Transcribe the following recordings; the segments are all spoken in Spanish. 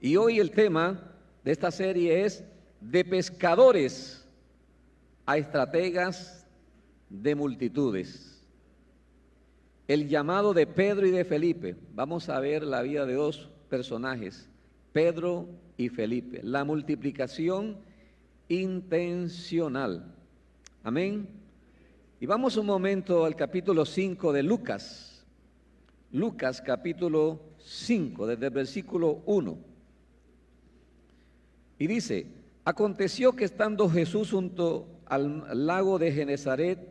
Y hoy el tema de esta serie es de pescadores a estrategas de multitudes. El llamado de Pedro y de Felipe. Vamos a ver la vida de dos personajes, Pedro y Felipe. La multiplicación intencional. Amén. Y vamos un momento al capítulo 5 de Lucas. Lucas capítulo 5, desde el versículo 1. Y dice: aconteció que estando Jesús junto al lago de Genezaret,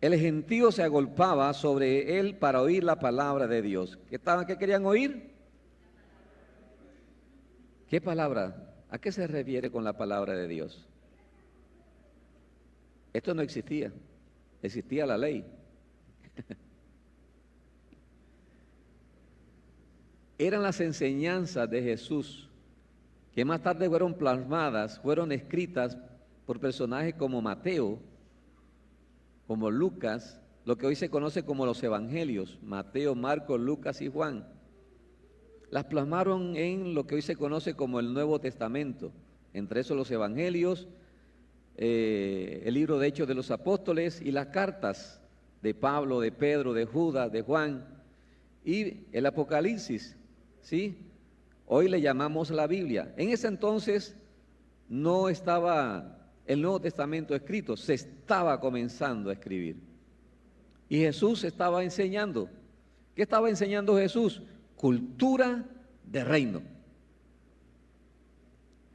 el gentío se agolpaba sobre él para oír la palabra de Dios. ¿Qué querían oír? ¿Qué palabra? ¿A qué se refiere con la palabra de Dios? Esto no existía, existía la ley. Eran las enseñanzas de Jesús, que más tarde fueron plasmadas, fueron escritas por personajes como Mateo, como Lucas, lo que hoy se conoce como los evangelios, Mateo, Marcos, Lucas y Juan. Las plasmaron en lo que hoy se conoce como el Nuevo Testamento, entre esos los evangelios, el libro de Hechos de los Apóstoles y las cartas de Pablo, de Pedro, de Judas, de Juan y el Apocalipsis, ¿sí? Hoy le llamamos la Biblia. En ese entonces no estaba el Nuevo Testamento escrito, se estaba comenzando a escribir. Y Jesús estaba enseñando. ¿Qué estaba enseñando Jesús? Cultura de reino.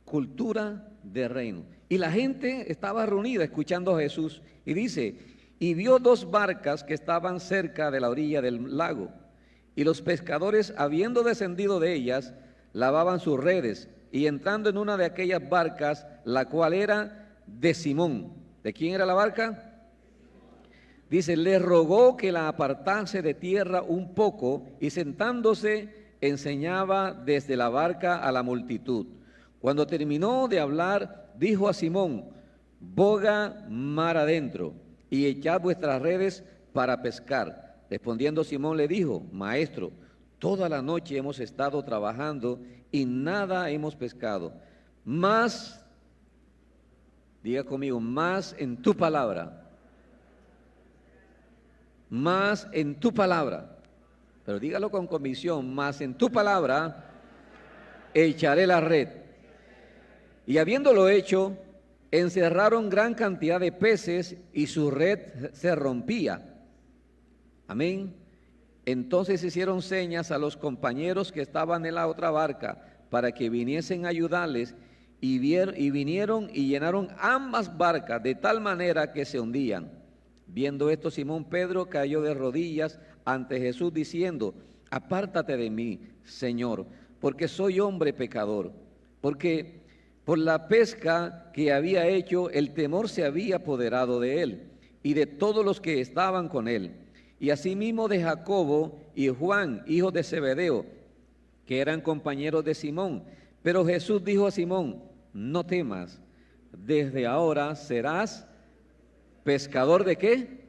Cultura de reino. Y la gente estaba reunida escuchando a Jesús. Y dice: y vio dos barcas que estaban cerca de la orilla del lago. Y los pescadores, habiendo descendido de ellas, lavaban sus redes. Y entrando en una de aquellas barcas, la cual era de Simón. ¿De quién era la barca? Dice: le rogó que la apartase de tierra un poco, y sentándose enseñaba desde la barca a la multitud. Cuando terminó de hablar, dijo a Simón: boga mar adentro y echad vuestras redes para pescar. Respondiendo Simón le dijo: Maestro, toda la noche hemos estado trabajando y nada hemos pescado, mas, diga conmigo, más en tu palabra, más en tu palabra, pero dígalo con convicción: más en tu palabra echaré la red. Y habiéndolo hecho, encerraron gran cantidad de peces y su red se rompía. Amén. Entonces hicieron señas a los compañeros que estaban en la otra barca para que viniesen a ayudarles, y vinieron y llenaron ambas barcas de tal manera que se hundían. Viendo esto, Simón Pedro cayó de rodillas ante Jesús diciendo: apártate de mí, Señor, porque soy hombre pecador. Porque por la pesca que había hecho, el temor se había apoderado de él y de todos los que estaban con él, y asimismo de Jacobo y Juan, hijos de Zebedeo, que eran compañeros de Simón. Pero Jesús dijo a Simón: no temas, desde ahora serás pescador ¿de qué?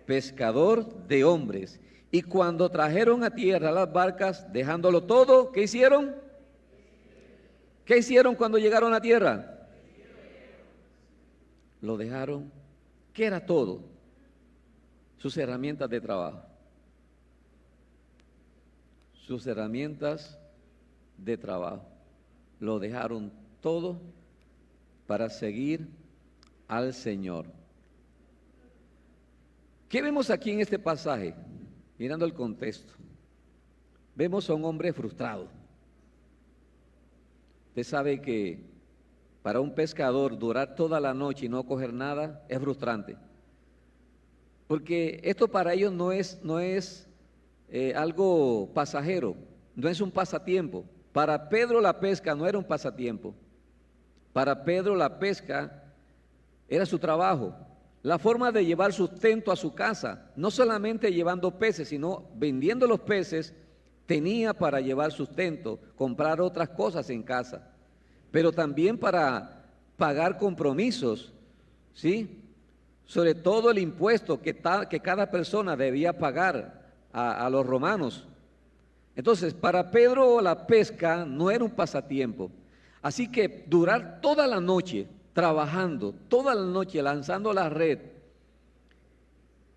Pescador de hombres. Y cuando trajeron a tierra las barcas, dejándolo todo, ¿qué hicieron? ¿Qué hicieron cuando llegaron a tierra? Lo dejaron. ¿Qué era todo? Sus herramientas de trabajo. Sus herramientas de trabajo. Lo dejaron todo para seguir al Señor. ¿Qué vemos aquí en este pasaje? Mirando el contexto. Vemos a un hombre frustrado. Usted sabe que para un pescador durar toda la noche y no coger nada es frustrante. Porque esto para ellos no es algo pasajero, no es un pasatiempo. Para Pedro la pesca no era un pasatiempo. Para Pedro la pesca era su trabajo, la forma de llevar sustento a su casa, no solamente llevando peces, sino vendiendo los peces, tenía para llevar sustento, comprar otras cosas en casa, pero también para pagar compromisos, ¿sí? Sobre todo el impuesto que cada persona debía pagar a los romanos. Entonces, para Pedro la pesca no era un pasatiempo. Así que durar toda la noche trabajando, toda la noche lanzando la red,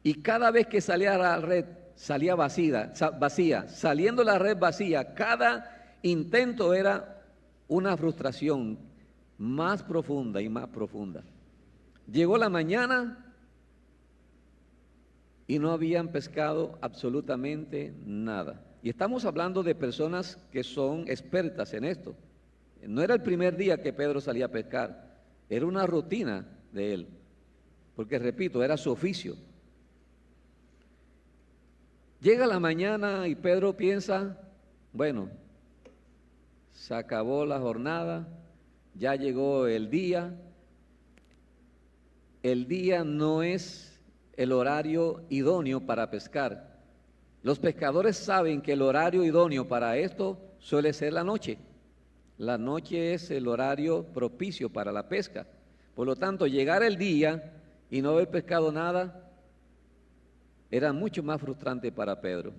y cada vez que salía la red salía vacía, saliendo la red vacía, cada intento era una frustración más profunda y más profunda. Llegó la mañana y no habían pescado absolutamente nada. Y estamos hablando de personas que son expertas en esto. No era el primer día que Pedro salía a pescar, era una rutina de él, porque repito, era su oficio. Llega la mañana y Pedro piensa, bueno, se acabó la jornada, ya llegó el día. El día no es el horario idóneo para pescar. Los pescadores saben que el horario idóneo para esto suele ser la noche. La noche es el horario propicio para la pesca. Por lo tanto, llegar el día y no haber pescado nada era mucho más frustrante para Pedro,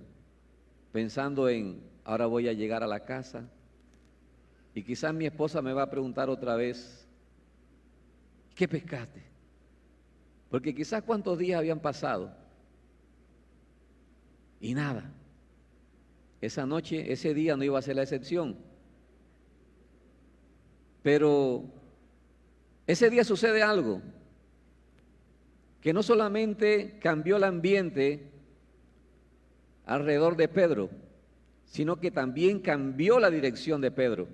pensando en, ahora voy a llegar a la casa y quizás mi esposa me va a preguntar otra vez, ¿qué pescaste? Porque quizás cuántos días habían pasado y nada. Esa noche, ese día no iba a ser la excepción. Pero ese día sucede algo que no solamente cambió el ambiente alrededor de Pedro, sino que también cambió la dirección de Pedro.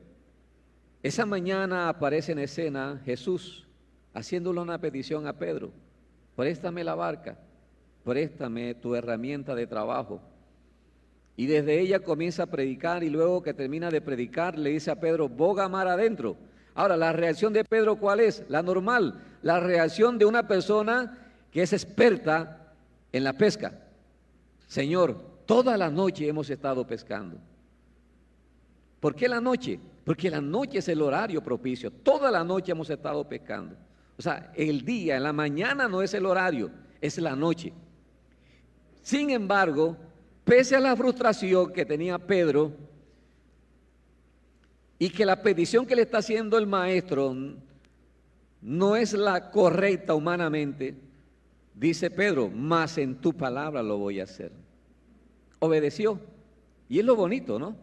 Esa mañana aparece en escena Jesús haciéndole una petición a Pedro: préstame la barca, préstame tu herramienta de trabajo. Y desde ella comienza a predicar, y luego que termina de predicar le dice a Pedro: boga mar adentro. Ahora, la reacción de Pedro, ¿cuál es? La normal, la reacción de una persona que es experta en la pesca. Señor, toda la noche hemos estado pescando. ¿Por qué la noche? Porque la noche es el horario propicio. Toda la noche hemos estado pescando. O sea, el día, en la mañana no es el horario, es la noche. Sin embargo, pese a la frustración que tenía Pedro y que la petición que le está haciendo el maestro no es la correcta humanamente, dice Pedro: mas en tu palabra lo voy a hacer. Obedeció. Y es lo bonito, ¿no?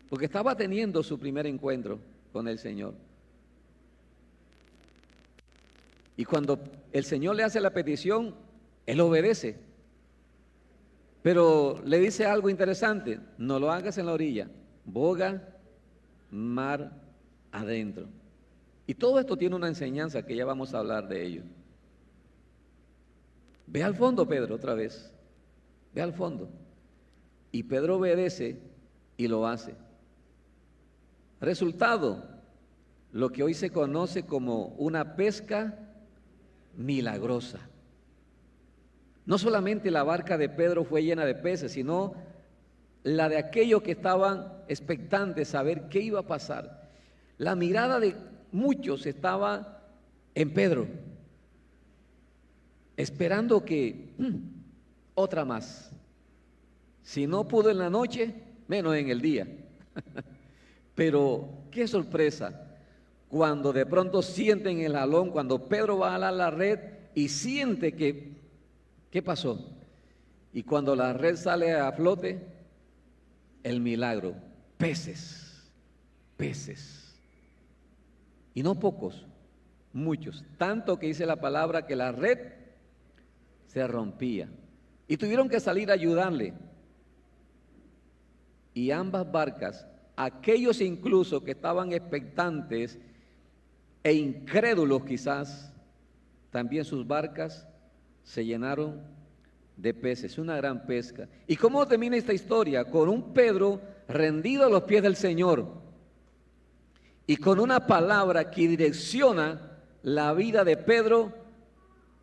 Porque estaba teniendo su primer encuentro con el Señor. Y cuando el Señor le hace la petición, él obedece. Pero le dice algo interesante: no lo hagas en la orilla, boga mar adentro. Y todo esto tiene una enseñanza que ya vamos a hablar de ello. Ve al fondo, Pedro, otra vez. Ve al fondo. Y Pedro obedece y lo hace. Resultado, lo que hoy se conoce como una pesca milagrosa. No solamente la barca de Pedro fue llena de peces, sino la de aquellos que estaban expectantes a ver qué iba a pasar. La mirada de muchos estaba en Pedro, esperando que otra más. Si no pudo en la noche, menos en el día. Pero qué sorpresa cuando de pronto sienten el jalón, cuando Pedro va a jalar la red y siente que, ¿qué pasó? Y cuando la red sale a flote, el milagro: peces, peces. Y no pocos, muchos. Tanto que dice la palabra que la red se rompía. Y tuvieron que salir a ayudarle. Y ambas barcas, aquellos incluso que estaban expectantes e incrédulos quizás, también sus barcas se llenaron de peces, una gran pesca. ¿Y cómo termina esta historia? Con un Pedro rendido a los pies del Señor y con una palabra que direcciona la vida de Pedro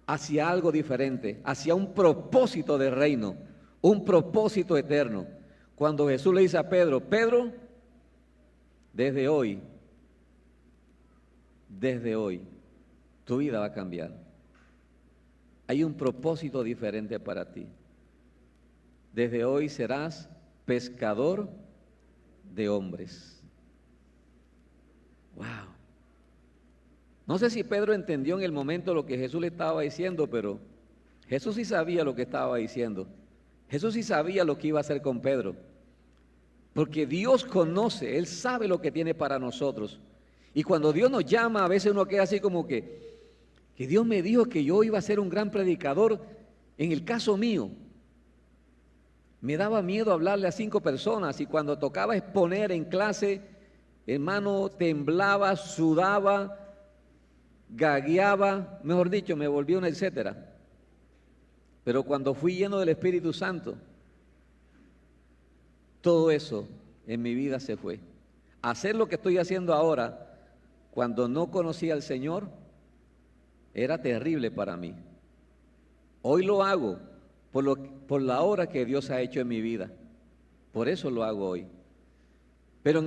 hacia algo diferente, hacia un propósito de reino, un propósito eterno. Cuando Jesús le dice a Pedro: Pedro, desde hoy, tu vida va a cambiar. Hay un propósito diferente para ti. Desde hoy serás pescador de hombres. Wow. No sé si Pedro entendió en el momento lo que Jesús le estaba diciendo, pero Jesús sí sabía lo que estaba diciendo. Jesús sí sabía lo que iba a hacer con Pedro. Porque Dios conoce, Él sabe lo que tiene para nosotros. Y cuando Dios nos llama, a veces uno queda así como que Dios me dijo que yo iba a ser un gran predicador. En el caso mío, me daba miedo hablarle a 5 personas y cuando tocaba exponer en clase, hermano, temblaba, sudaba, gagueaba, mejor dicho, me volví un etcétera. Pero cuando fui lleno del Espíritu Santo, todo eso en mi vida se fue. Hacer lo que estoy haciendo ahora, cuando no conocía al Señor, era terrible para mí. Hoy lo hago por la obra que Dios ha hecho en mi vida. Por eso lo hago hoy. Pero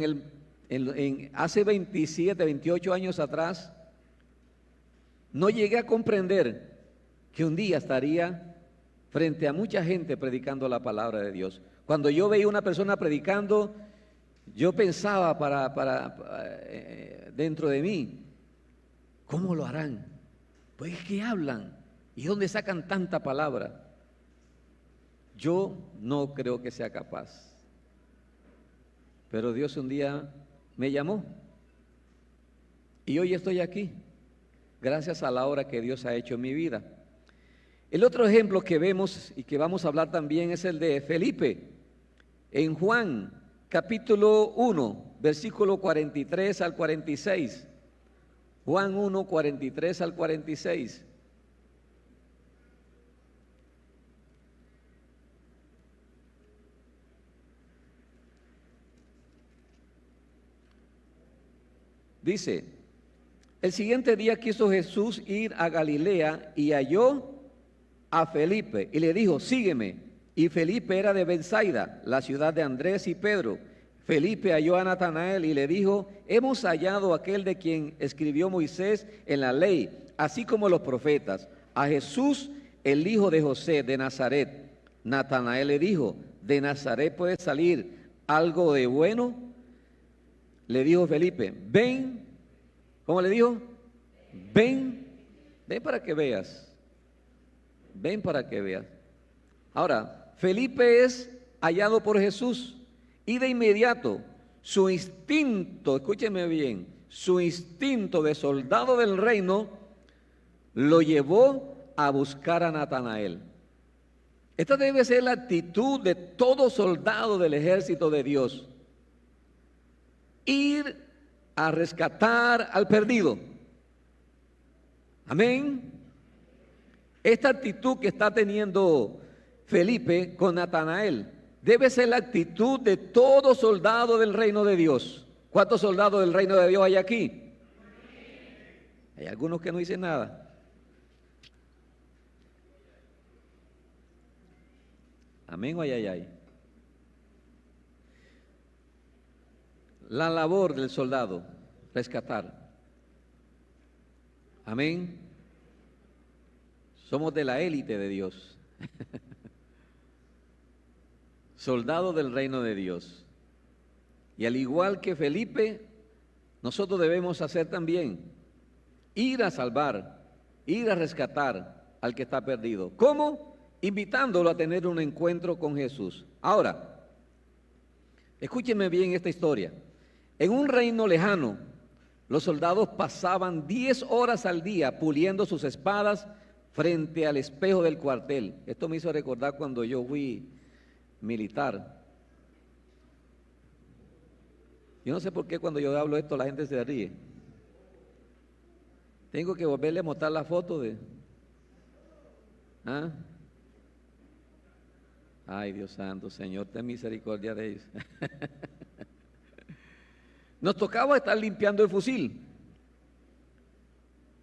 hace 27, 28 años atrás, no llegué a comprender que un día estaría frente a mucha gente predicando la palabra de Dios. Cuando yo veía una persona predicando, yo pensaba dentro de mí, ¿cómo lo harán? Pues ¿qué hablan? ¿Y dónde sacan tanta palabra? Yo no creo que sea capaz. Pero Dios un día me llamó. Y hoy estoy aquí, gracias a la obra que Dios ha hecho en mi vida. El otro ejemplo que vemos y que vamos a hablar también es el de Felipe. En Juan, capítulo 1, versículo 43 al 46. Juan 1, 43 al 46. Dice, el siguiente día quiso Jesús ir a Galilea y halló a Felipe y le dijo, sígueme. Y Felipe era de Betsaida, la ciudad de Andrés y Pedro. Felipe halló a Natanael y le dijo, hemos hallado a aquel de quien escribió Moisés en la ley, así como los profetas, a Jesús, el hijo de José de Nazaret. Natanael le dijo, ¿de Nazaret puede salir algo de bueno? Le dijo Felipe, ven. ¿Cómo le dijo? Ven para que veas. Ven para que veas. Ahora, Felipe es hallado por Jesús y de inmediato su instinto, escúcheme bien, su instinto de soldado del reino lo llevó a buscar a Natanael. Esta debe ser la actitud de todo soldado del ejército de Dios. Ir a rescatar al perdido. Amén. Esta actitud que está teniendo Felipe con Natanael debe ser la actitud de todo soldado del reino de Dios. ¿Cuántos soldados del reino de Dios hay aquí? Hay algunos que no dicen nada. Amén o ay. La labor del soldado, rescatar. Amén. Somos de la élite de Dios. Soldados del reino de Dios. Y al igual que Felipe, nosotros debemos hacer también, ir a salvar, ir a rescatar al que está perdido. ¿Cómo? Invitándolo a tener un encuentro con Jesús. Ahora, escúchenme bien esta historia. En un reino lejano, los soldados pasaban 10 horas al día puliendo sus espadas frente al espejo del cuartel. Esto me hizo recordar cuando yo fui militar. Yo no sé por qué cuando yo hablo esto la gente se ríe. Tengo que volverle a mostrar la foto de... ¿Ah? Ay, Dios santo, Señor, ten misericordia de ellos. Nos tocaba estar limpiando el fusil.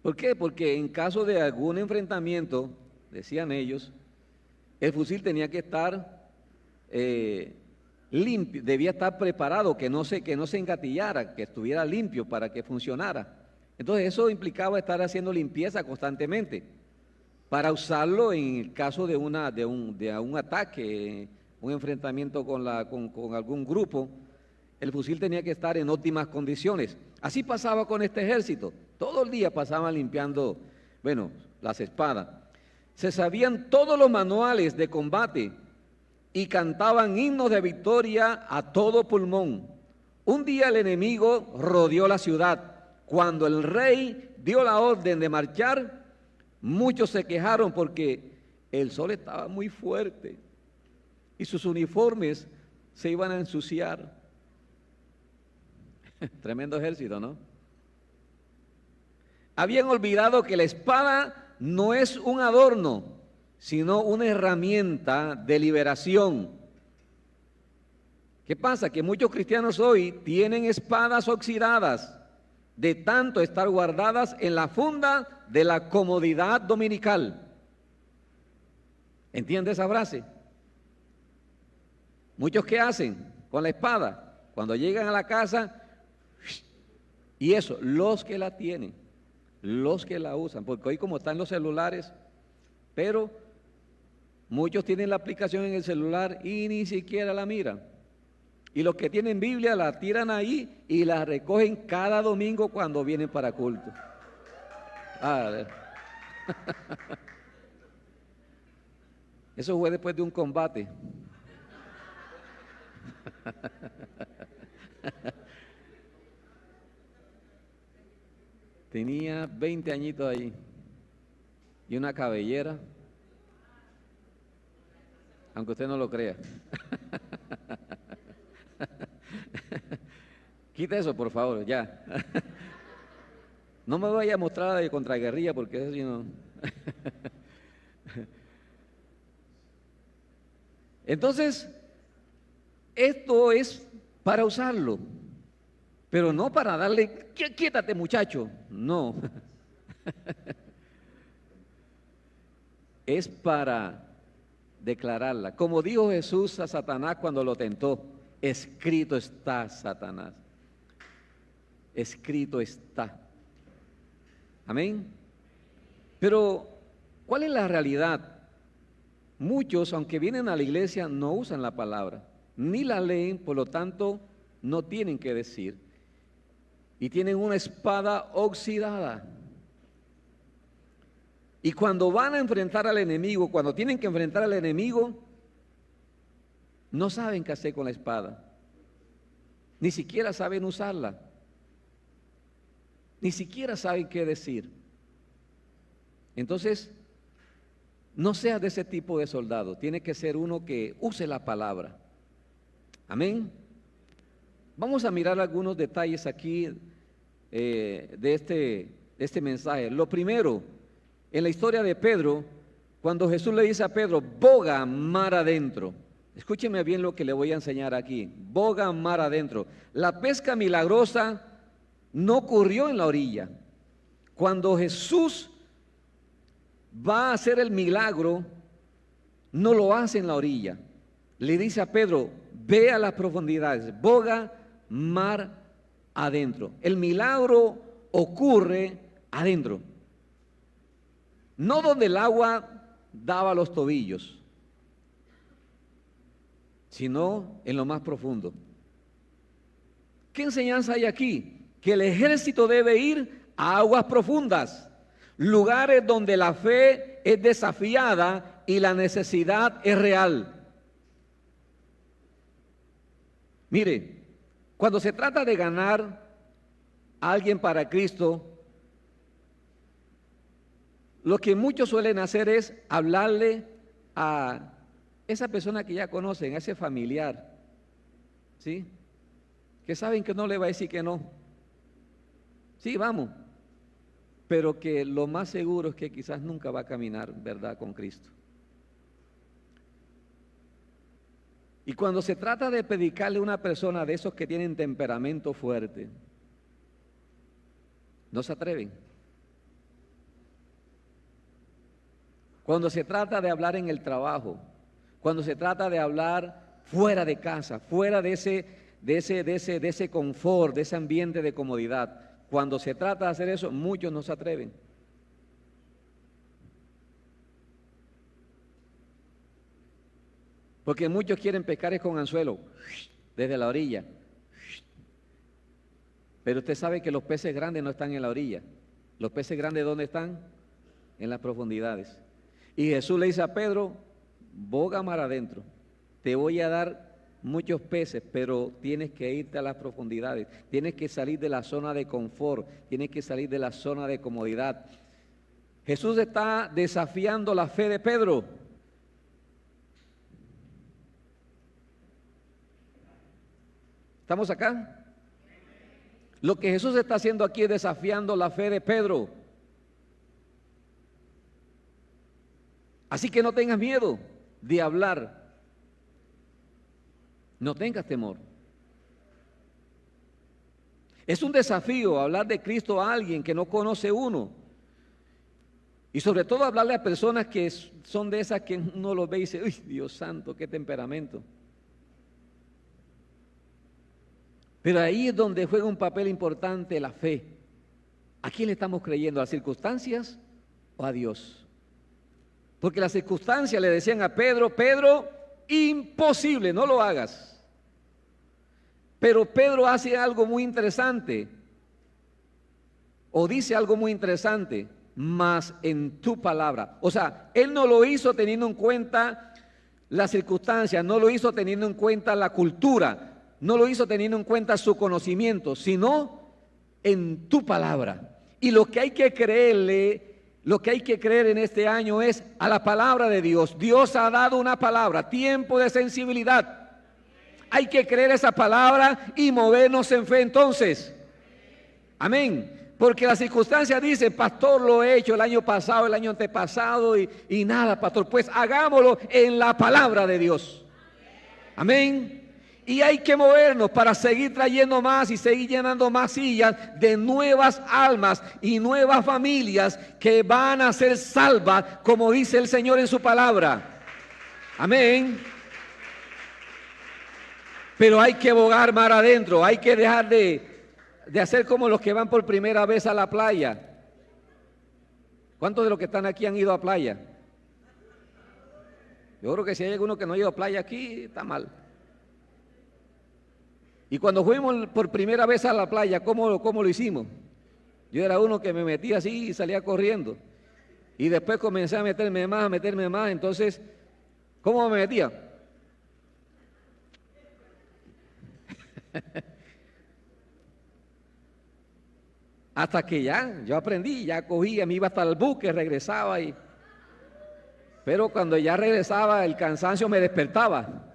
¿Por qué? Porque en caso de algún enfrentamiento, decían ellos, el fusil tenía que estar limpio, debía estar preparado, que no se engatillara, que estuviera limpio para que funcionara. Entonces eso implicaba estar haciendo limpieza constantemente para usarlo en el caso de un ataque un enfrentamiento con algún grupo, el fusil tenía que estar en óptimas condiciones. Así pasaba con este ejército. Todo el día pasaban limpiando, bueno, las espadas. Se sabían todos los manuales de combate y cantaban himnos de victoria a todo pulmón. Un día el enemigo rodeó la ciudad. Cuando el rey dio la orden de marchar, muchos se quejaron porque el sol estaba muy fuerte y sus uniformes se iban a ensuciar. Tremendo ejército, ¿no? Habían olvidado que la espada no es un adorno, sino una herramienta de liberación. ¿Qué pasa? Que muchos cristianos hoy tienen espadas oxidadas de tanto estar guardadas en la funda de la comodidad dominical. ¿Entiende esa frase? Muchos, ¿qué hacen con la espada? Cuando llegan a la casa, y eso, los que la tienen, los que la usan, porque hoy como están los celulares, pero muchos tienen la aplicación en el celular y ni siquiera la miran. Y los que tienen Biblia la tiran ahí y la recogen cada domingo cuando vienen para culto. Eso fue después de un combate. Tenía 20 añitos ahí y una cabellera, aunque usted no lo crea. Quita eso, por favor, ya. No me vaya a mostrar de contraguerrilla porque eso sí no. Entonces, esto es para usarlo, pero no para darle, quítate muchacho, no. Es para declararla. Como dijo Jesús a Satanás cuando lo tentó, escrito está, Satanás. Escrito está. Amén. Pero, ¿cuál es la realidad? Muchos, aunque vienen a la iglesia, no usan la palabra, ni la leen, por lo tanto, no tienen que decir. Y tienen una espada oxidada. Y cuando van a enfrentar al enemigo, cuando tienen que enfrentar al enemigo, no saben qué hacer con la espada. Ni siquiera saben usarla. Ni siquiera saben qué decir. Entonces, no seas de ese tipo de soldado. Tiene que ser uno que use la palabra. Amén. Vamos a mirar algunos detalles aquí de este mensaje. Lo primero, en la historia de Pedro, cuando Jesús le dice a Pedro, boga mar adentro. Escúcheme bien lo que le voy a enseñar aquí. Boga mar adentro. La pesca milagrosa no ocurrió en la orilla. Cuando Jesús va a hacer el milagro, no lo hace en la orilla. Le dice a Pedro, ve a las profundidades, boga mar adentro. El milagro ocurre adentro. No donde el agua daba los tobillos, sino en lo más profundo. ¿Qué enseñanza hay aquí? Que el ejército debe ir a aguas profundas, lugares donde la fe es desafiada y la necesidad es real. Mire, cuando se trata de ganar a alguien para Cristo, lo que muchos suelen hacer es hablarle a esa persona que ya conocen, a ese familiar, ¿sí? Que saben que no le va a decir que no. Sí, vamos. Pero que lo más seguro es que quizás nunca va a caminar, ¿verdad?, con Cristo. Y cuando se trata de predicarle a una persona de esos que tienen temperamento fuerte, no se atreven. Cuando se trata de hablar en el trabajo, cuando se trata de hablar fuera de casa, fuera de ese confort, de ese ambiente de comodidad, cuando se trata de hacer eso, muchos no se atreven. Porque muchos quieren pescar es con anzuelo, desde la orilla. Pero usted sabe que los peces grandes no están en la orilla. Los peces grandes, ¿dónde están? En las profundidades. Y Jesús le dice a Pedro, boga mar adentro, te voy a dar muchos peces, pero tienes que irte a las profundidades, tienes que salir de la zona de confort, tienes que salir de la zona de comodidad. Jesús está desafiando la fe de Pedro. ¿Estamos acá? Lo que Jesús está haciendo aquí es desafiando la fe de Pedro. Así que no tengas miedo de hablar. No tengas temor. Es un desafío hablar de Cristo a alguien que no conoce uno. Y sobre todo hablarle a personas que son de esas que uno los ve y dice, uy, Dios santo, qué temperamento. Pero ahí es donde juega un papel importante la fe. ¿A quién le estamos creyendo? ¿A las circunstancias o a Dios? Porque las circunstancias le decían a Pedro, Pedro, imposible, no lo hagas. Pero Pedro hace algo muy interesante, o dice algo muy interesante, más en tu palabra. O sea, él no lo hizo teniendo en cuenta las circunstancias, no lo hizo teniendo en cuenta la cultura, no lo hizo teniendo en cuenta su conocimiento, sino en tu palabra. Y lo que hay que creerle, lo que hay que creer en este año es a la palabra de Dios. Dios ha dado una palabra, tiempo de sensibilidad. Hay que creer esa palabra y movernos en fe entonces. Amén. Porque las circunstancias dicen, pastor, lo he hecho el año pasado, el año antepasado y nada, pastor. Pues hagámoslo en la palabra de Dios. Amén. Y hay que movernos para seguir trayendo más y seguir llenando más sillas de nuevas almas y nuevas familias que van a ser salvas, como dice el Señor en su palabra. Amén. Pero hay que bogar mar adentro, hay que dejar de hacer como los que van por primera vez a la playa. ¿Cuántos de los que están aquí han ido a playa? Yo creo que si hay alguno que no ha ido a playa aquí, está mal. Y cuando fuimos por primera vez a la playa, ¿cómo lo hicimos? Yo era uno que me metía así y salía corriendo. Y después comencé a meterme más. Entonces, ¿cómo me metía? Hasta que ya, yo aprendí, ya cogía, me iba hasta el buque, regresaba pero cuando ya regresaba el cansancio me despertaba.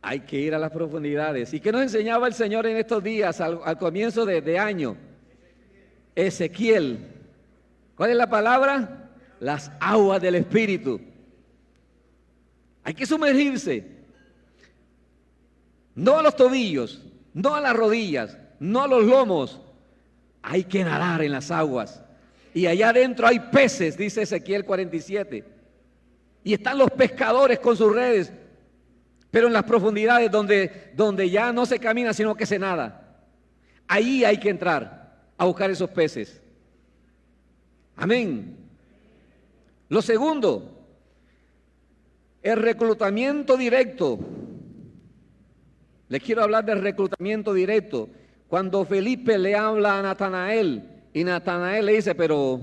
Hay que ir a las profundidades. ¿Y qué nos enseñaba el Señor en estos días, al comienzo de año? Ezequiel. ¿Cuál es la palabra? Las aguas del Espíritu. Hay que sumergirse. No a los tobillos, no a las rodillas, no a los lomos. Hay que nadar en las aguas. Y allá adentro hay peces, dice Ezequiel 47. Y están los pescadores con sus redes. Pero en las profundidades donde ya no se camina, sino que se nada. Ahí hay que entrar a buscar esos peces. Amén. Lo segundo, el reclutamiento directo. Les quiero hablar del reclutamiento directo. Cuando Felipe le habla a Natanael y Natanael le dice, pero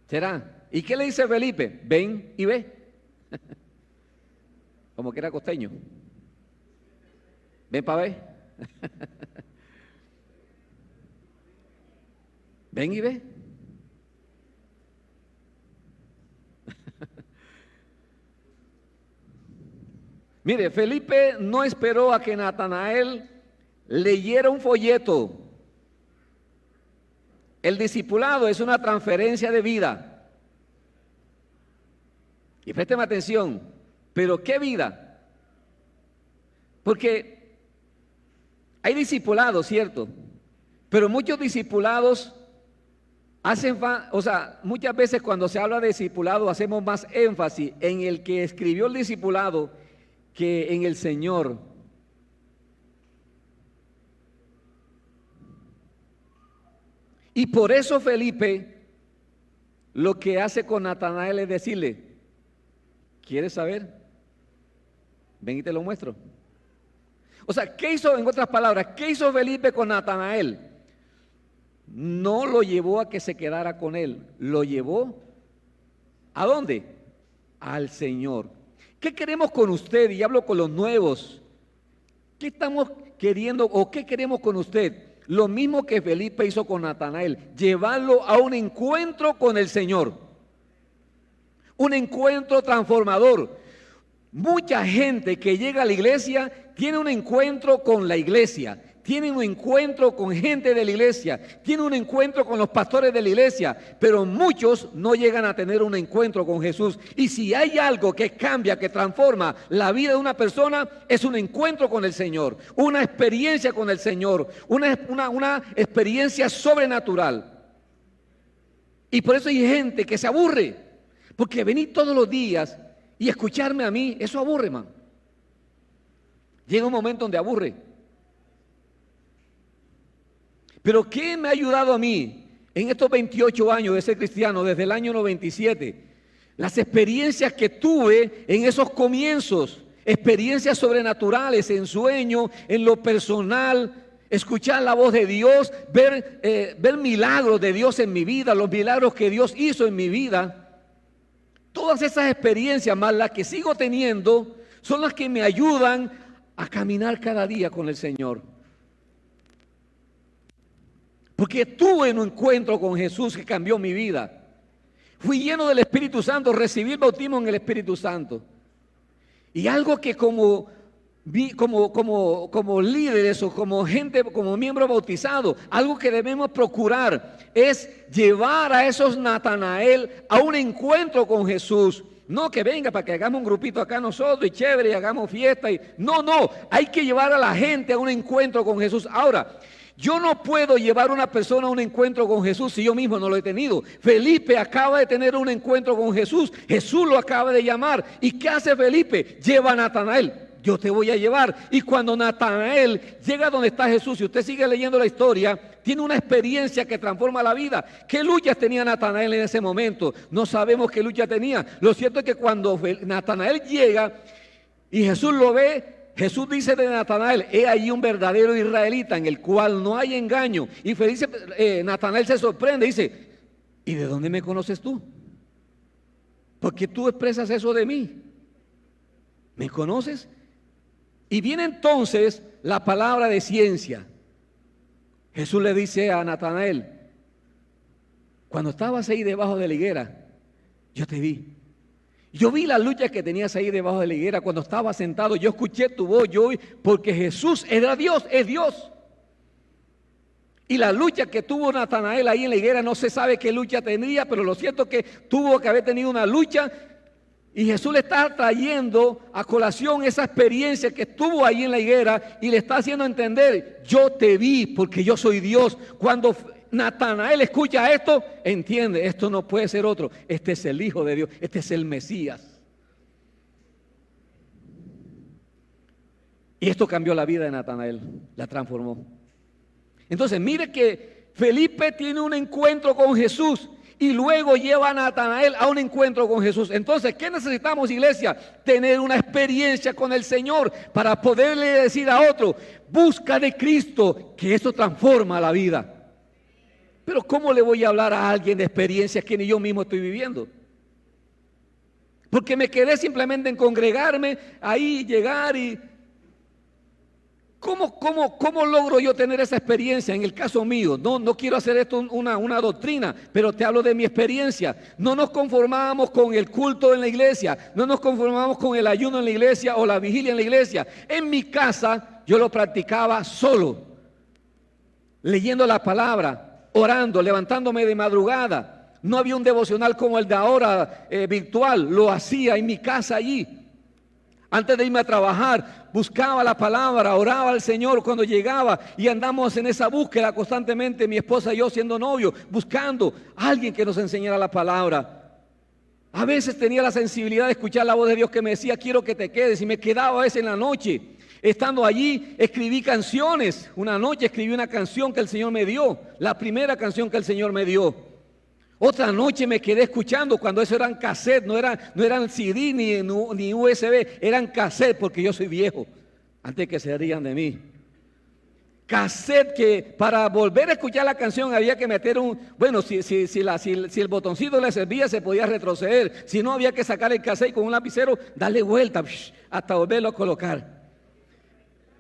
¿será? ¿Y qué le dice Felipe? Ven y ve. Como que era costeño. Ven para ver. Ven y ve. Mire, Felipe no esperó a que Natanael leyera un folleto. El discipulado es una transferencia de vida. Y présteme atención. ¿Pero qué vida? Porque hay discipulados, ¿cierto? Pero muchos discipulados muchas veces cuando se habla de discipulado hacemos más énfasis en el que escribió el discipulado que en el Señor. Y por eso Felipe lo que hace con Natanael es decirle, ¿quieres saber? Ven y te lo muestro. O sea, ¿qué hizo, en otras palabras, qué hizo Felipe con Natanael? No lo llevó a que se quedara con él, lo llevó ¿a dónde? Al Señor. ¿Qué queremos con usted? Y hablo con los nuevos. ¿Qué estamos queriendo o qué queremos con usted? Lo mismo que Felipe hizo con Natanael, llevarlo a un encuentro con el Señor. Un encuentro transformador. Mucha gente que llega a la iglesia tiene un encuentro con la iglesia, tiene un encuentro con gente de la iglesia, tiene un encuentro con los pastores de la iglesia, pero muchos no llegan a tener un encuentro con Jesús. Y si hay algo que cambia, que transforma la vida de una persona, es un encuentro con el Señor, una experiencia con el Señor, una experiencia sobrenatural. Y por eso hay gente que se aburre, porque venir todos los días y escucharme a mí, eso aburre, man. Llega un momento donde aburre. Pero ¿qué me ha ayudado a mí en estos 28 años de ser cristiano, desde el año 97? Las experiencias que tuve en esos comienzos, experiencias sobrenaturales, en sueño, en lo personal, escuchar la voz de Dios, ver milagros de Dios en mi vida, los milagros que Dios hizo en mi vida. Todas esas experiencias, más las que sigo teniendo, son las que me ayudan a caminar cada día con el Señor. Porque tuve un encuentro con Jesús que cambió mi vida. Fui lleno del Espíritu Santo, recibí el bautismo en el Espíritu Santo. Y algo que como líderes o como gente, como miembro bautizado, algo que debemos procurar es llevar a esos Natanael a un encuentro con Jesús. No que venga para que hagamos un grupito acá nosotros y chévere y hagamos fiesta. No, hay que llevar a la gente a un encuentro con Jesús. Ahora, yo no puedo llevar a una persona a un encuentro con Jesús si yo mismo no lo he tenido. Felipe acaba de tener un encuentro con Jesús. Jesús lo acaba de llamar. ¿Y qué hace Felipe? Lleva a Natanael. Yo te voy a llevar. Y cuando Natanael llega donde está Jesús, si usted sigue leyendo la historia, tiene una experiencia que transforma la vida. ¿Qué luchas tenía Natanael en ese momento? No sabemos qué lucha tenía. Lo cierto es que cuando Natanael llega y Jesús lo ve, Jesús dice de Natanael, he ahí un verdadero israelita en el cual no hay engaño. Y Natanael se sorprende y dice, ¿y de dónde me conoces tú? ¿Por qué tú expresas eso de mí? ¿Me conoces? Y viene entonces la palabra de ciencia. Jesús le dice a Natanael, cuando estabas ahí debajo de la higuera, yo te vi. Yo vi la lucha que tenías ahí debajo de la higuera cuando estabas sentado. Yo escuché tu voz, yo oí, porque Jesús era Dios, es Dios. Y la lucha que tuvo Natanael ahí en la higuera, no se sabe qué lucha tenía, pero lo cierto es que tuvo que haber tenido una lucha. Y Jesús le está trayendo a colación esa experiencia que estuvo ahí en la higuera y le está haciendo entender, yo te vi porque yo soy Dios. Cuando Natanael escucha esto, entiende, esto no puede ser otro, este es el Hijo de Dios, este es el Mesías. Y esto cambió la vida de Natanael, la transformó. Entonces mire que Felipe tiene un encuentro con Jesús y luego lleva a Natanael a un encuentro con Jesús. Entonces, ¿qué necesitamos, iglesia? Tener una experiencia con el Señor para poderle decir a otro, busca de Cristo, que esto transforma la vida. Pero ¿cómo le voy a hablar a alguien de experiencias que ni yo mismo estoy viviendo? Porque me quedé simplemente en congregarme, ahí llegar y... ¿Cómo logro yo tener esa experiencia? En el caso mío, no quiero hacer esto una doctrina, pero te hablo de mi experiencia. No nos conformábamos con el culto en la iglesia, no nos conformábamos con el ayuno en la iglesia o la vigilia en la iglesia. En mi casa yo lo practicaba solo, leyendo la palabra, orando, levantándome de madrugada. No había un devocional como el de ahora virtual, lo hacía en mi casa allí. Antes de irme a trabajar, buscaba la palabra, oraba al Señor cuando llegaba y andamos en esa búsqueda constantemente, mi esposa y yo siendo novios, buscando a alguien que nos enseñara la palabra. A veces tenía la sensibilidad de escuchar la voz de Dios que me decía, quiero que te quedes, y me quedaba a veces en la noche. Estando allí, escribí canciones. Una noche escribí una canción que el Señor me dio, la primera canción que el Señor me dio. Otra noche me quedé escuchando, cuando eso eran cassette, no eran CD ni USB, eran cassette, porque yo soy viejo, antes que se rían de mí. Cassette, que para volver a escuchar la canción había que meter si el botoncito le servía se podía retroceder, si no había que sacar el cassette con un lapicero, darle vuelta hasta volverlo a colocar.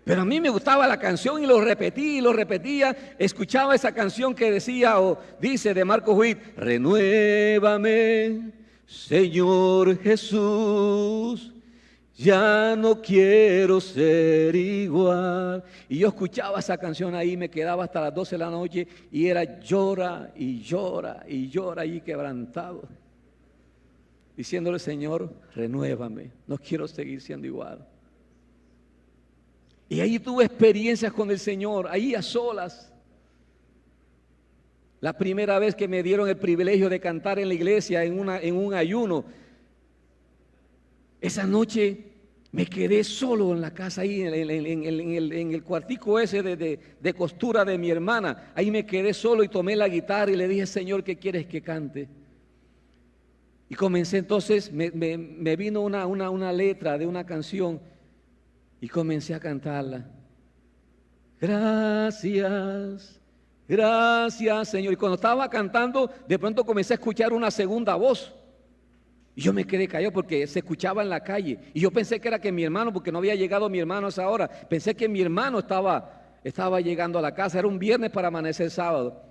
Pero a mí me gustaba la canción y lo repetía, escuchaba esa canción que decía o dice de Marco Witt: renuévame, Señor Jesús, ya no quiero ser igual. Y yo escuchaba esa canción ahí, me quedaba hasta las 12 de la noche y era llora y llora y llora ahí quebrantado, diciéndole: Señor, renuévame, no quiero seguir siendo igual. Y ahí tuve experiencias con el Señor, ahí a solas. La primera vez que me dieron el privilegio de cantar en la iglesia en un ayuno, esa noche me quedé solo en la casa, ahí en el cuartico ese de costura de mi hermana. Ahí me quedé solo y tomé la guitarra y le dije: Señor, ¿qué quieres que cante? Y comencé entonces, me vino una letra de una canción y comencé a cantarla. Gracias, gracias, Señor. Y cuando estaba cantando, de pronto comencé a escuchar una segunda voz. Y yo me quedé callado porque se escuchaba en la calle. Y yo pensé que era que mi hermano, porque no había llegado mi hermano a esa hora, pensé que mi hermano estaba llegando a la casa. Era un viernes para amanecer sábado.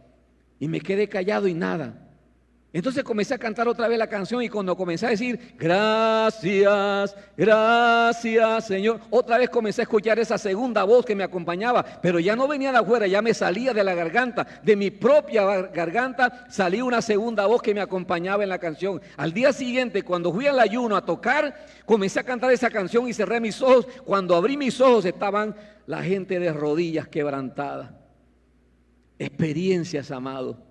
Y me quedé callado y nada. Entonces comencé a cantar otra vez la canción, y cuando comencé a decir gracias, gracias, Señor, otra vez comencé a escuchar esa segunda voz que me acompañaba, pero ya no venía de afuera, ya me salía de la garganta, de mi propia garganta salía una segunda voz que me acompañaba en la canción. Al día siguiente, cuando fui al ayuno a tocar, comencé a cantar esa canción y cerré mis ojos. Cuando abrí mis ojos estaban la gente de rodillas quebrantada. Experiencias, amado.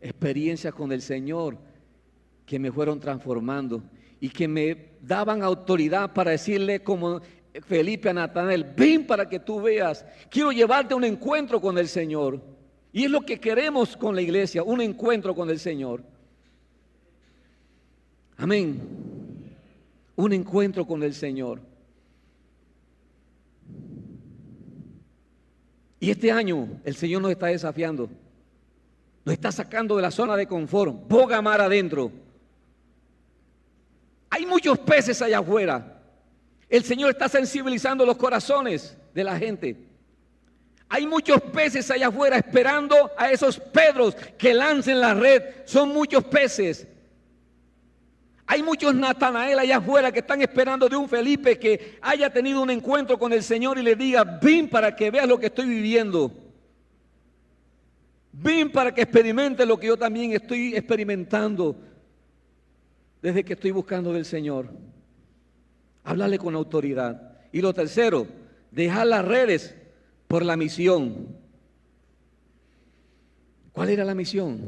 Experiencias con el Señor que me fueron transformando y que me daban autoridad para decirle, como Felipe a Natanael: ven para que tú veas, quiero llevarte a un encuentro con el Señor. Y es lo que queremos con la iglesia, un encuentro con el Señor. Amén. Un encuentro con el Señor. Y este año el Señor nos está desafiando. Nos está sacando de la zona de confort, boga mar adentro. Hay muchos peces allá afuera. El Señor está sensibilizando los corazones de la gente. Hay muchos peces allá afuera esperando a esos Pedros que lancen la red. Son muchos peces. Hay muchos Natanael allá afuera que están esperando de un Felipe que haya tenido un encuentro con el Señor y le diga: ven para que veas lo que estoy viviendo. Ven para que experimente lo que yo también estoy experimentando desde que estoy buscando del Señor. Hablarle con autoridad. Y lo tercero, dejar las redes por la misión. ¿Cuál era la misión?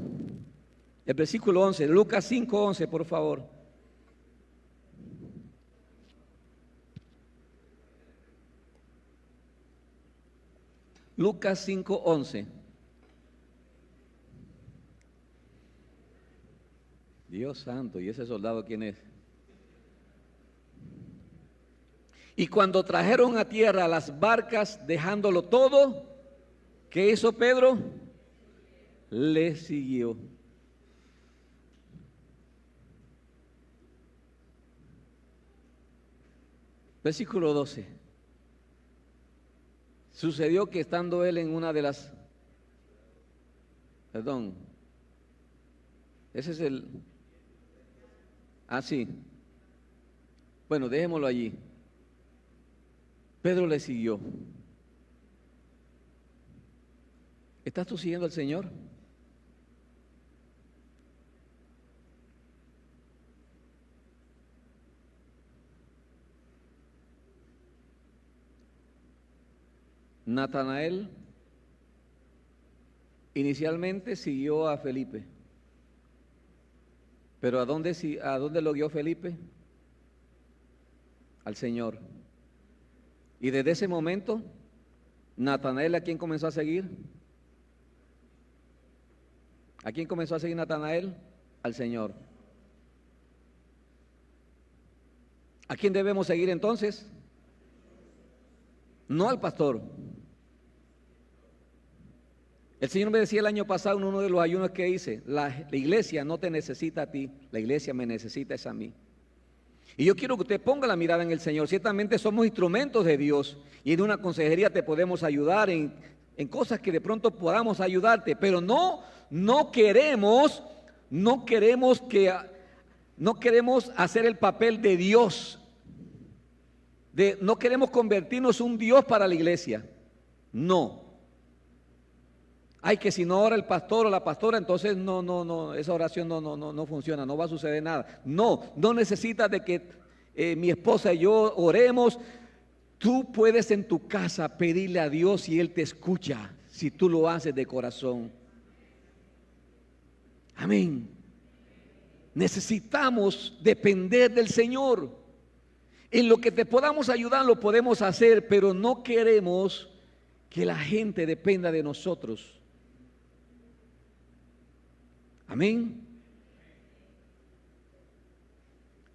El versículo 11, Lucas 5:11, por favor. Lucas 5:11. Dios santo, ¿y ese soldado quién es? Y cuando trajeron a tierra las barcas, dejándolo todo, ¿qué hizo Pedro? Le siguió. Versículo 12. Sucedió que estando él en una de las... Perdón. Ese es el... Ah, sí. Bueno, dejémoslo allí. Pedro le siguió. ¿Estás tú siguiendo al Señor? Natanael inicialmente siguió a Felipe. Pero ¿a dónde lo guió Felipe? Al Señor. Y desde ese momento, Natanael, ¿a quién comenzó a seguir? ¿A quién comenzó a seguir Natanael? Al Señor. ¿A quién debemos seguir entonces? No al pastor. El Señor me decía el año pasado en uno de los ayunos que hice, la iglesia no te necesita a ti, la iglesia me necesita es a mí. Y yo quiero que usted ponga la mirada en el Señor. Ciertamente somos instrumentos de Dios y en una consejería te podemos ayudar en cosas que de pronto podamos ayudarte, pero no queremos hacer el papel de Dios. No queremos convertirnos en un Dios para la iglesia. No. Ay, que si no ora el pastor o la pastora, entonces no, esa oración no funciona, no va a suceder nada. No necesitas de que mi esposa y yo oremos. Tú puedes en tu casa pedirle a Dios y Él te escucha si tú lo haces de corazón. Amén. Necesitamos depender del Señor. En lo que te podamos ayudar lo podemos hacer, pero no queremos que la gente dependa de nosotros. Amén.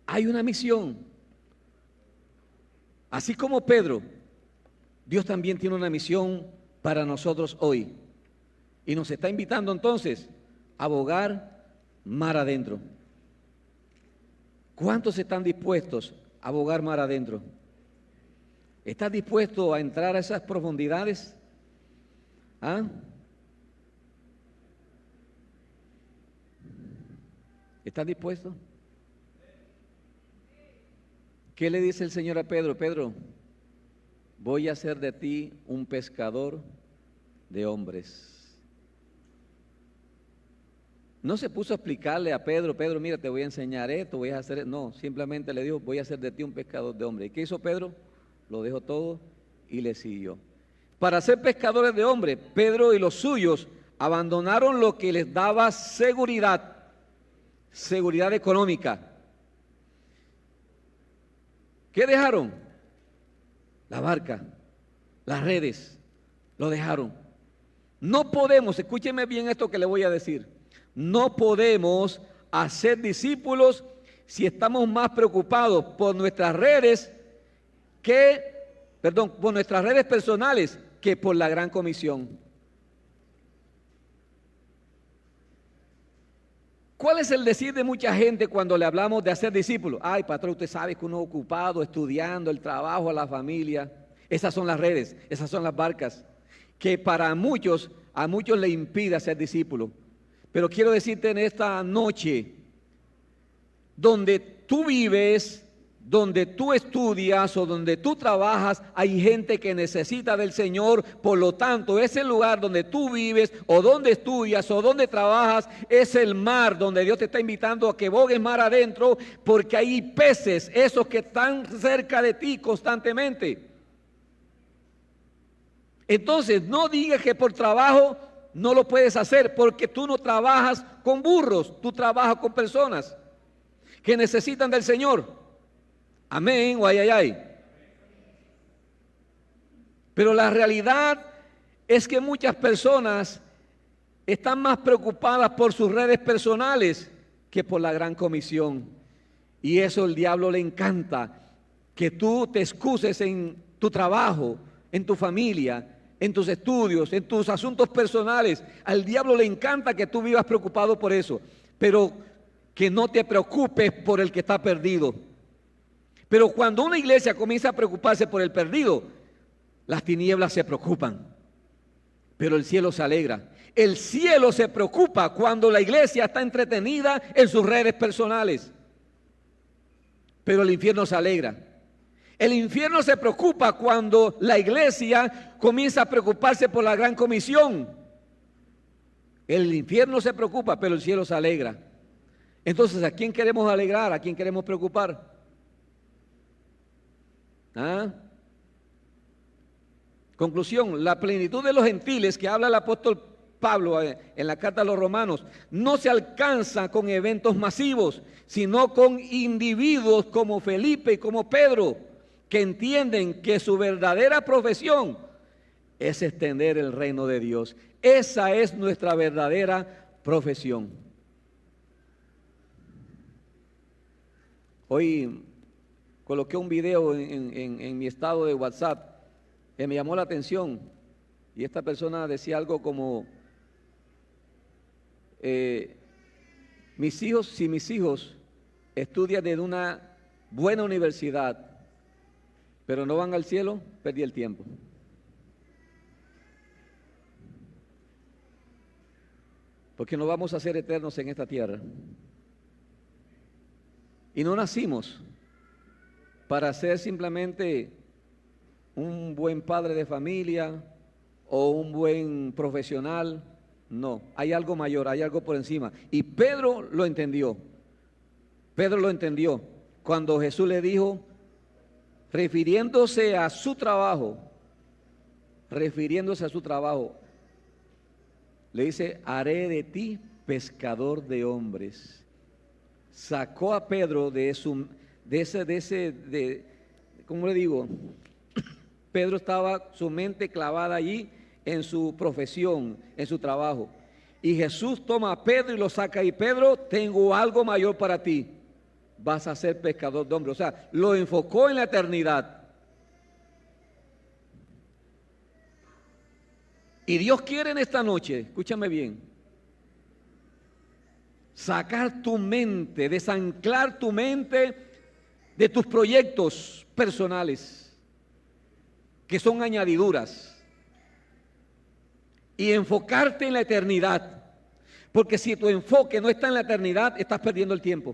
Hay una misión. Así como Pedro, Dios también tiene una misión para nosotros hoy. Y nos está invitando entonces a bogar mar adentro. ¿Cuántos están dispuestos a bogar mar adentro? ¿Estás dispuesto a entrar a esas profundidades? ¿Ah? ¿Estás dispuesto? ¿Qué le dice el Señor a Pedro? Pedro, voy a hacer de ti un pescador de hombres. No se puso a explicarle a Pedro, mira, te voy a enseñar esto, voy a hacer. No, simplemente le dijo, voy a hacer de ti un pescador de hombres. ¿Y qué hizo Pedro? Lo dejó todo y le siguió. Para ser pescadores de hombres, Pedro y los suyos abandonaron lo que les daba seguridad económica. ¿Qué dejaron? La barca, las redes, lo dejaron. No podemos, escúcheme bien esto que le voy a decir, no podemos hacer discípulos si estamos más preocupados por nuestras redes por nuestras redes personales que por la gran comisión. ¿Cuál es el decir de mucha gente cuando le hablamos de hacer discípulos? Ay, patrón, usted sabe que uno es ocupado, estudiando, el trabajo, la familia. Esas son las redes, esas son las barcas, que a muchos le impide ser discípulo. Pero quiero decirte en esta noche, donde tú vives, donde tú estudias o donde tú trabajas, hay gente que necesita del Señor. Por lo tanto, ese lugar donde tú vives o donde estudias o donde trabajas es el mar donde Dios te está invitando a que bogues mar adentro, porque hay peces, esos que están cerca de ti constantemente. Entonces, no digas que por trabajo no lo puedes hacer, porque tú no trabajas con burros, tú trabajas con personas que necesitan del Señor. Amén o ay. Pero la realidad es que muchas personas están más preocupadas por sus redes personales que por la gran comisión. Y eso el diablo le encanta, que tú te excuses en tu trabajo, en tu familia, en tus estudios, en tus asuntos personales. Al diablo le encanta que tú vivas preocupado por eso, pero que no te preocupes por el que está perdido. Pero cuando una iglesia comienza a preocuparse por el perdido, las tinieblas se preocupan, pero el cielo se alegra. El cielo se preocupa cuando la iglesia está entretenida en sus redes personales, pero el infierno se alegra. El infierno se preocupa cuando la iglesia comienza a preocuparse por la gran comisión. El infierno se preocupa, pero el cielo se alegra. Entonces, ¿a quién queremos alegrar? ¿A quién queremos preocupar? Conclusión, la plenitud de los gentiles que habla el apóstol Pablo en la carta a los romanos no se alcanza con eventos masivos, sino con individuos como Felipe y como Pedro, que entienden que su verdadera profesión es extender el reino de Dios. Esa es nuestra verdadera profesión. Hoy coloqué un video en mi estado de WhatsApp que me llamó la atención, y esta persona decía algo como, si mis hijos estudian en una buena universidad, pero no van al cielo, perdí el tiempo. Porque no vamos a ser eternos en esta tierra. Y no nacimos para ser simplemente un buen padre de familia o un buen profesional. No, hay algo mayor, hay algo por encima. Y Pedro lo entendió. Pedro lo entendió cuando Jesús le dijo, refiriéndose a su trabajo, le dice, haré de ti pescador de hombres. Sacó a Pedro ¿cómo le digo? Pedro estaba su mente clavada allí en su profesión, en su trabajo. Y Jesús toma a Pedro y lo saca y Pedro, tengo algo mayor para ti. Vas a ser pescador de hombres. O sea, lo enfocó en la eternidad. Y Dios quiere en esta noche, escúchame bien, sacar tu mente, desanclar tu mente de tus proyectos personales, que son añadiduras, y enfocarte en la eternidad. Porque si tu enfoque no está en la eternidad, estás perdiendo el tiempo.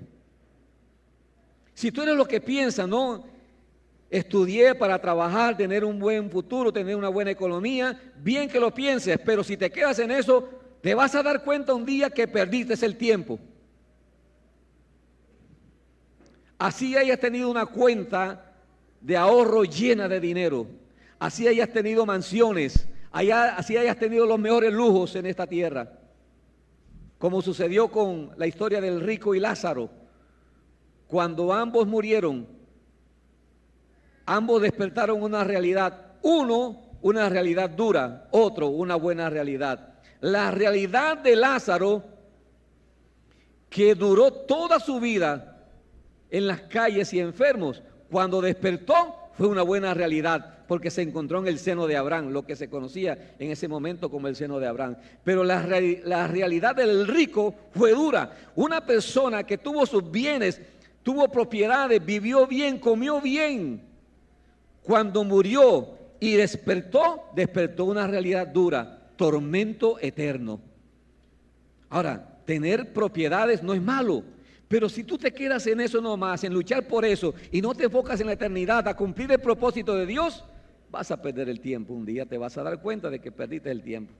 Si tú eres lo que piensas, no, estudié para trabajar, tener un buen futuro, tener una buena economía, bien que lo pienses, pero si te quedas en eso, te vas a dar cuenta un día que perdiste el tiempo. Así hayas tenido una cuenta de ahorro llena de dinero, así hayas tenido mansiones, así hayas tenido los mejores lujos en esta tierra, como sucedió con la historia del rico y Lázaro. Cuando ambos murieron, ambos despertaron una realidad. Uno, una realidad dura, otro, una buena realidad. La realidad de Lázaro, que duró toda su vida en las calles y enfermos, cuando despertó fue una buena realidad, porque se encontró en el seno de Abraham, lo que se conocía en ese momento como el seno de Abraham. Pero la realidad del rico fue dura. Una persona que tuvo sus bienes, tuvo propiedades, vivió bien, comió bien, cuando murió y despertó una realidad dura, tormento eterno. Ahora, tener propiedades no es malo, pero si tú te quedas en eso nomás, en luchar por eso, y no te enfocas en la eternidad, a cumplir el propósito de Dios, vas a perder el tiempo. Un día te vas a dar cuenta de que perdiste el tiempo.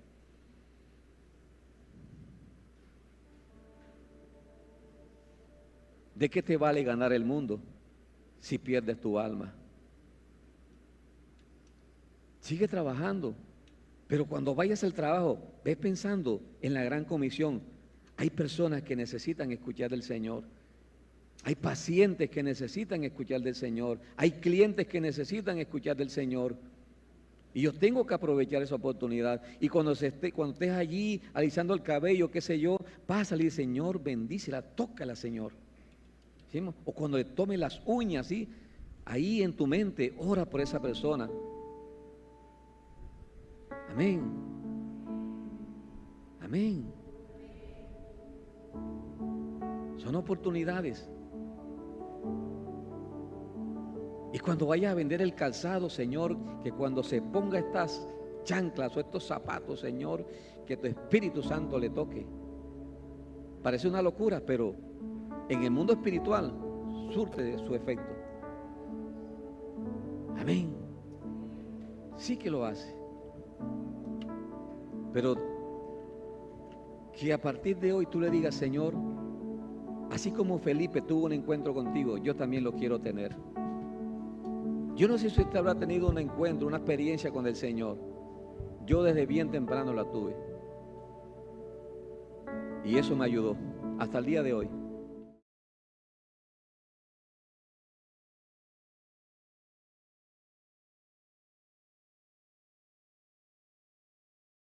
¿De qué te vale ganar el mundo si pierdes tu alma? Sigue trabajando, pero cuando vayas al trabajo, ve pensando en la gran comisión. Hay personas que necesitan escuchar del Señor. Hay pacientes que necesitan escuchar del Señor. Hay clientes que necesitan escuchar del Señor. Y yo tengo que aprovechar esa oportunidad. Y cuando estés allí alisando el cabello, qué sé yo, pásale y dice, Señor, bendícela, tócala, Señor. ¿Sí? O cuando le tome las uñas, ¿sí? Ahí en tu mente, ora por esa persona. Amén. Amén. Son oportunidades. Y cuando vayas a vender el calzado, Señor, que cuando se ponga estas chanclas o estos zapatos, Señor, que tu Espíritu Santo le toque. Parece una locura, pero en el mundo espiritual surte su efecto. Amén. Sí que lo hace. Pero que a partir de hoy tú le digas, Señor, así como Felipe tuvo un encuentro contigo, yo también lo quiero tener. Yo no sé si usted habrá tenido un encuentro, una experiencia con el Señor. Yo desde bien temprano la tuve. Y eso me ayudó hasta el día de hoy.